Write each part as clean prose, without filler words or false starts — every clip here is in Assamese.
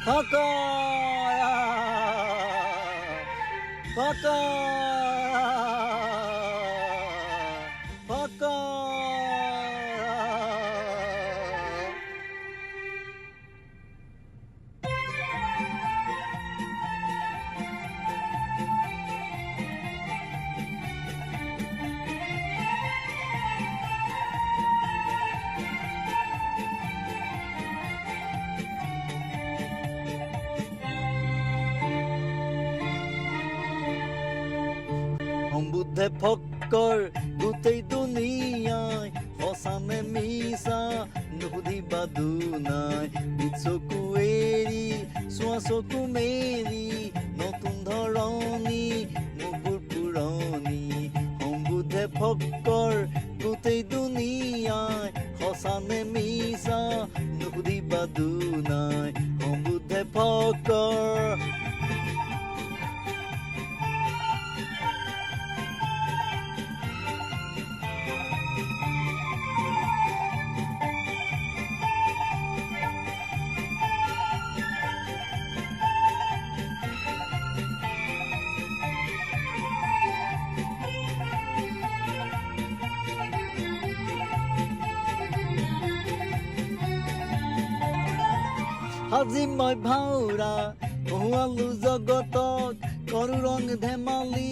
ফাঁকা ফাঁকা ফাঁকা বুদ্ধে ফক্কৰ গোটেই দুনিয়াই সঁচানে মিছা নুসুধিবা দুনাই চকু এৰি চোৱা চকু মেলি নতুন ধৰণী মুগুৰ পুৰণি বুদ্ধে ফক্কৰ গোটেই দুনিয়াই সঁচানে মিছা নুসুধিবা দুনাই বুদ্ধে ফক্কৰ আজি মই ভাওৰা কহুৱালো জগতক কৰো ৰং ধেমালি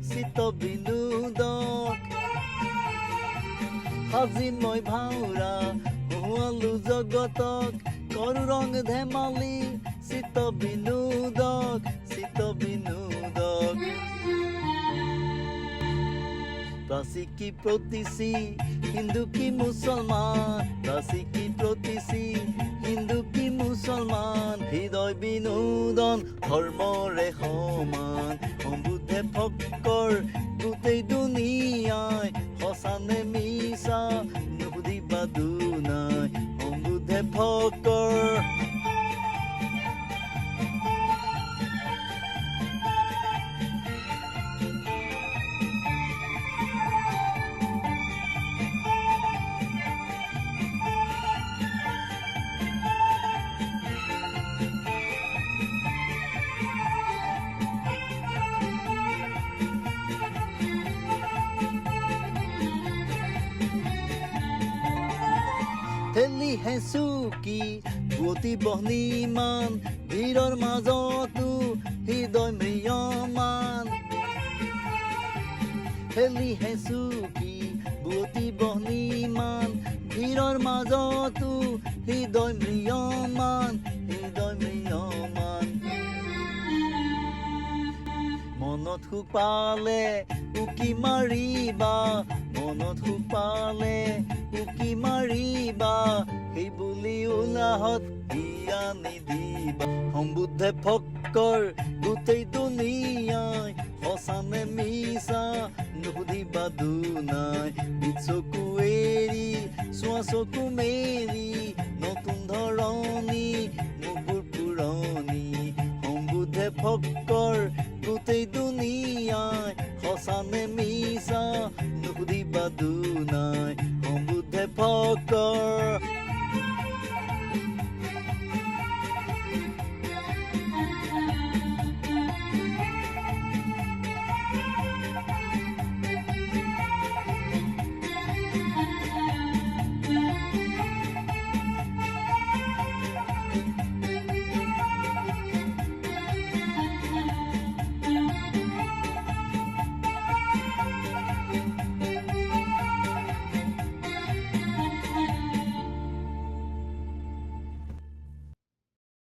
চিত বিনোদক আজি মই ভাওৰা কহুৱালো জগতক কৰো ৰং ধেমালি চিত বিনোদক प्रासी की प्रतिसी हिंदू की मुसलमान प्रासी की प्रतिसी हिंदू की मुसलमान हृदय विनोदन धर्मरे समान बुद्धे फक्कर गोटेई दुनियाय सचाने मिसा नुसुधिबा दुनाय बुद्धे फक्कर ঠেলি হেঁচুকি পুৱতি বহ্নিমান ভিৰৰ মাজতো হৃদয় ম্ৰিয়মান ঠেলি হেঁচুকি পুৱতি বহ্নিমান ভিৰৰ মাজতো হৃদয় ম্ৰিয়মান মনত সুপালে উকি মাৰিবা মনত সুপালে উকি মাৰিবা সেই বুলি উলাহত দিয়া নিদিবা বুদ্ধে ফক্কৰ গোটেই দুনিয়াই সঁচানে মিছা নুসুধিবা দুনাই চকু এৰি চোৱা চকু মেলি নতুন ধৰণী মুগুৰ পুৰণি বুদ্ধে ফক্কৰ গোটেই দুনিয়াই সঁচানে মিছা নুসুধিবা দুনাই বুদ্ধে ফক্কৰ